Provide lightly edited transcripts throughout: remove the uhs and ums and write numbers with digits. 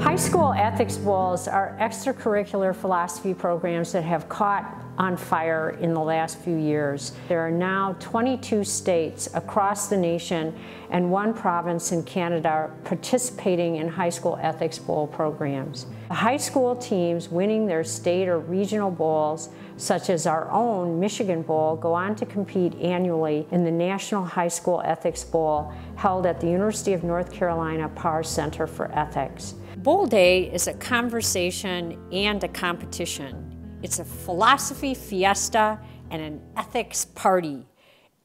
High school ethics bowls are extracurricular philosophy programs that have caught on fire in the last few years. There are now 22 states across the nation and 1 province in Canada participating in high school ethics bowl programs. The high school teams winning their state or regional bowls, such as our own Michigan Bowl, go on to compete annually in the National High School Ethics Bowl held at the University of North Carolina Parr Center for Ethics. Bowl Day is a conversation and a competition. It's a philosophy fiesta and an ethics party.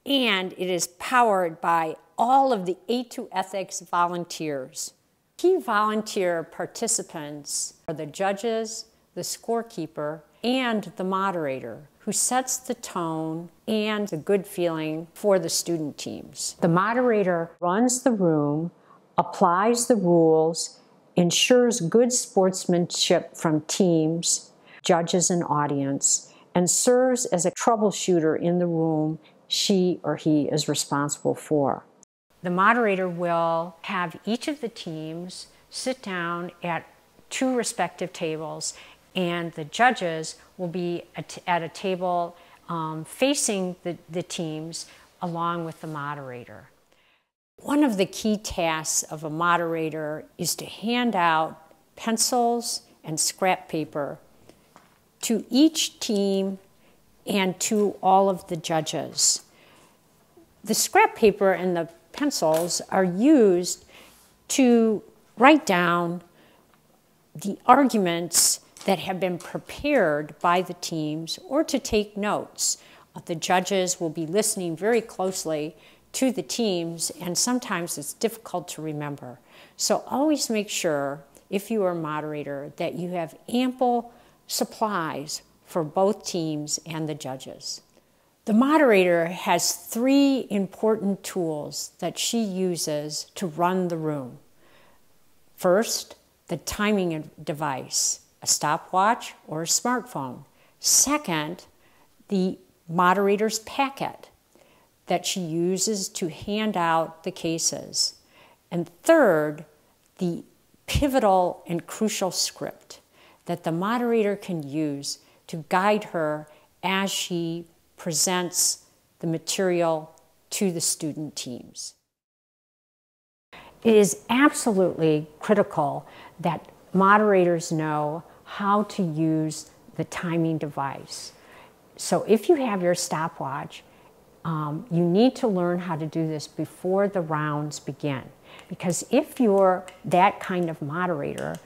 And it is powered by all of the A2 Ethics volunteers. Key volunteer participants are the judges, the scorekeeper, and the moderator, who sets the tone and the good feeling for the student teams. The moderator runs the room, applies the rules, ensures good sportsmanship from teams, judges, and audience, and serves as a troubleshooter in the room she or he is responsible for. The moderator will have each of the teams sit down at 2 respective tables, and the judges will be at a table facing the teams along with the moderator. One of the key tasks of a moderator is to hand out pencils and scrap paper to each team and to all of the judges. The scrap paper and the pencils are used to write down the arguments that have been prepared by the teams or to take notes. The judges will be listening very closely to the teams, and sometimes it's difficult to remember. So always make sure, if you are a moderator, that you have ample supplies for both teams and the judges. The moderator has 3 important tools that she uses to run the room. First, the timing device, a stopwatch or a smartphone. Second, the moderator's packet that she uses to hand out the cases. And third, the pivotal and crucial script that the moderator can use to guide her as she presents the material to the student teams. It is absolutely critical that moderators know how to use the timing device. So if you have your stopwatch, you need to learn how to do this before the rounds begin. Because if you're that kind of moderator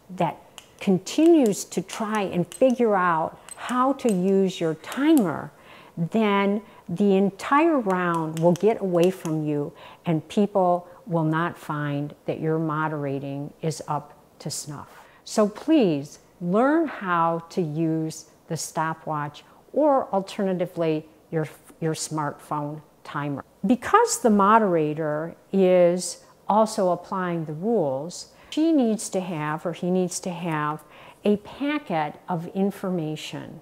that continues to try and figure out how to use your timer, then the entire round will get away from you and people will not find that your moderating is up to snuff. So please learn how to use the stopwatch or alternatively your smartphone timer. Because the moderator is also applying the rules, she needs to have, or he needs to have, a packet of information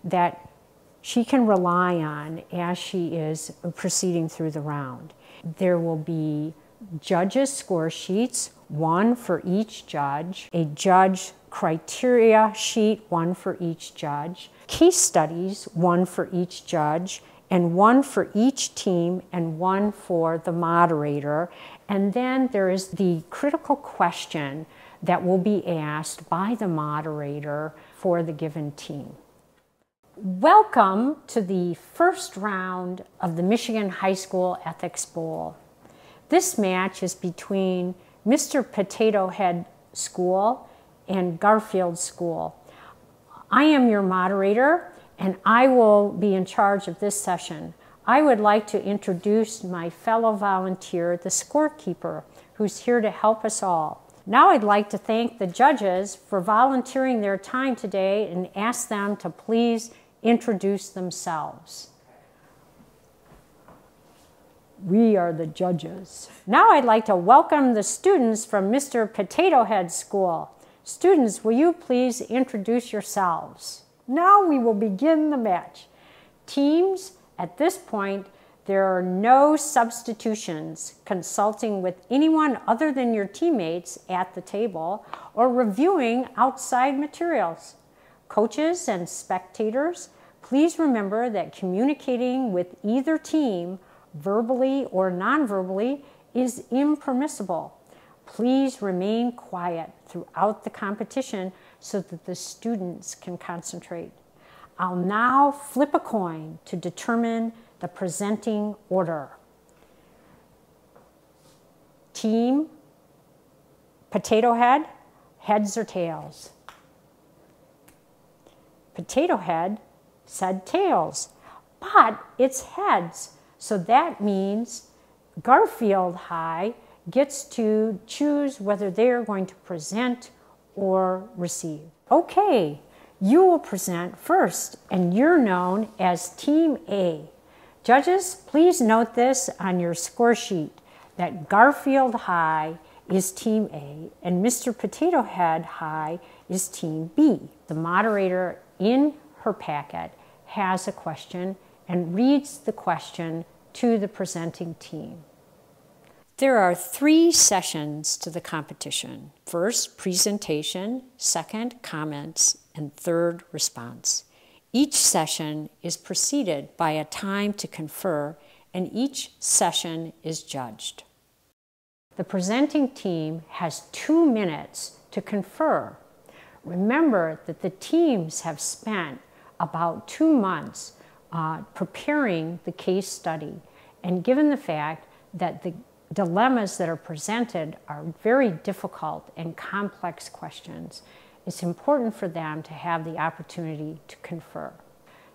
that she can rely on as she is proceeding through the round. There will be judges' score sheets, 1 for each judge, a judge criteria sheet, 1 for each judge, case studies, 1 for each judge, and 1 for each team and 1 for the moderator. And then there is the critical question that will be asked by the moderator for the given team. Welcome to the first round of the Michigan High School Ethics Bowl. This match is between Mr. Potato Head School and Garfield School. I am your moderator, and I will be in charge of this session. I would like to introduce my fellow volunteer, the scorekeeper, who's here to help us all. Now I'd like to thank the judges for volunteering their time today and ask them to please introduce themselves. We are the judges. Now I'd like to welcome the students from Mr. Potato Head School. Students, will you please introduce yourselves? Now we will begin the match. Teams, at this point, There are no substitutions, consulting with anyone other than your teammates at the table, or reviewing outside materials. Coaches and spectators, please remember that communicating with either team, verbally or non-verbally, is impermissible. Please remain quiet throughout the competition so that the students can concentrate. I'll now flip a coin to determine the presenting order. Team Potato Head, heads or tails? Potato Head said tails, but it's heads. So that means Garfield High gets to choose whether they are going to present or receive. Okay, you will present first, and you're known as Team A. Judges, please note this on your score sheet, that Garfield High is Team A and Mr. Potato Head High is Team B. The moderator in her packet has a question and reads the question to the presenting team. There are 3 sessions to the competition. First, presentation, second, comments, and third, response. Each session is preceded by a time to confer, and each session is judged. The presenting team has 2 minutes to confer. Remember that the teams have spent about 2 months preparing the case study, and given the fact that the dilemmas that are presented are very difficult and complex questions, it's important for them to have the opportunity to confer.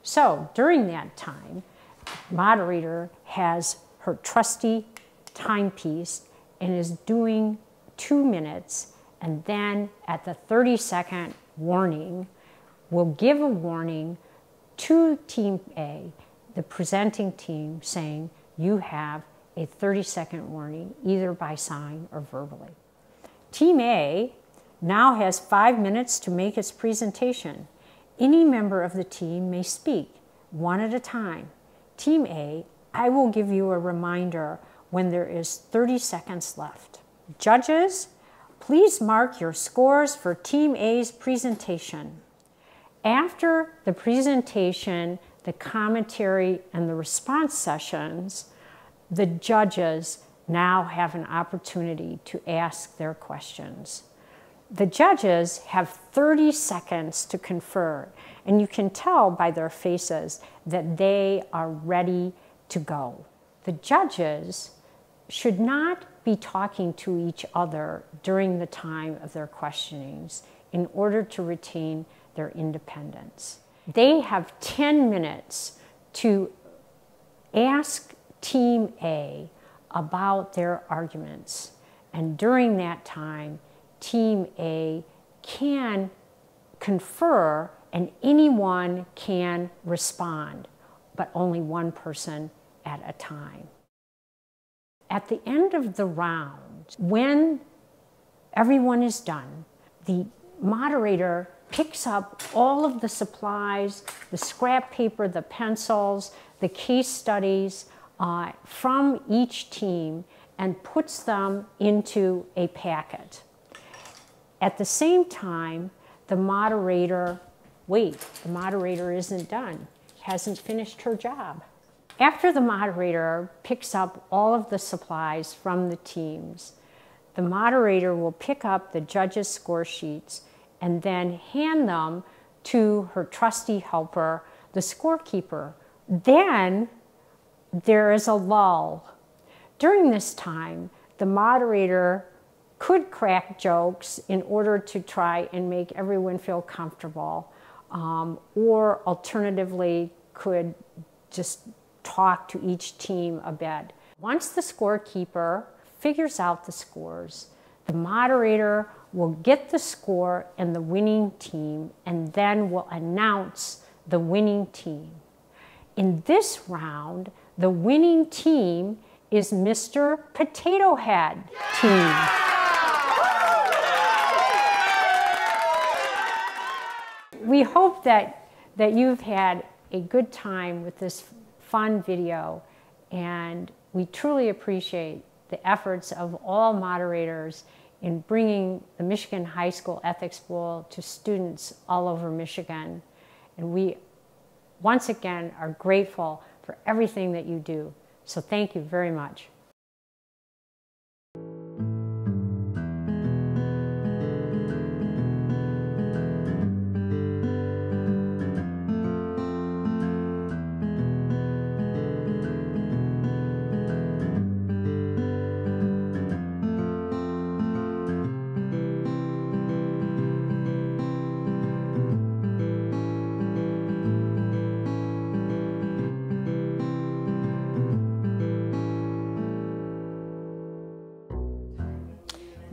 So during that time, the moderator has her trusty timepiece and is doing 2 minutes, and then at the 30-second warning, will give a warning to Team A, the presenting team, saying you have a 30-second warning, either by sign or verbally. Team A now has 5 minutes to make its presentation. Any member of the team may speak, one at a time. Team A, I will give you a reminder when there is 30 seconds left. Judges, please mark your scores for Team A's presentation. After the presentation, the commentary, and the response sessions, the judges now have an opportunity to ask their questions. The judges have 30 seconds to confer, and you can tell by their faces that they are ready to go. The judges should not be talking to each other during the time of their questionings in order to retain their independence. They have 10 minutes to ask Team A about their arguments, and during that time, Team A can confer and anyone can respond, but only one person at a time. At the end of the round, when everyone is done, the moderator picks up all of the supplies, the scrap paper, the pencils, the case studies from each team and puts them into a packet. At the same time, the moderator, the moderator isn't done, hasn't finished her job. After the moderator picks up all of the supplies from the teams, the moderator will pick up the judges' score sheets and then hand them to her trusty helper, the scorekeeper. Then there is a lull. During this time, the moderator could crack jokes in order to try and make everyone feel comfortable, or alternatively could just talk to each team a bit. Once the scorekeeper figures out the scores, the moderator will get the score and the winning team, and then will announce the winning team. In this round, the winning team is Mr. Potato Head team. We hope that you've had a good time with this fun video, And we truly appreciate the efforts of all moderators in bringing the Michigan High School Ethics Bowl to students all over Michigan. And we, once again, are grateful for everything that you do. So thank you very much.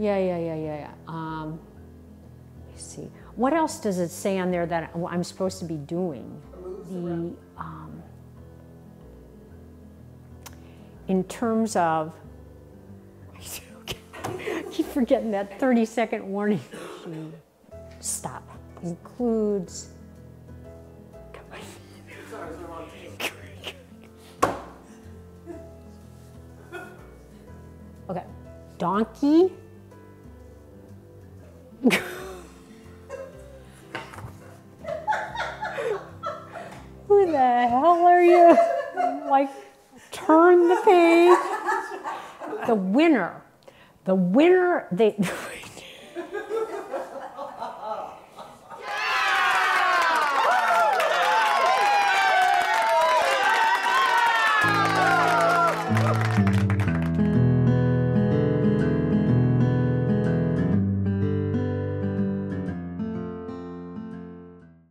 Yeah. Let's see. What else does it say on there that I'm supposed to be doing? In terms of, I keep forgetting that 30-second warning. Stop. Includes. Okay. Donkey. Who the hell are you? Like, turn the page. The winner, they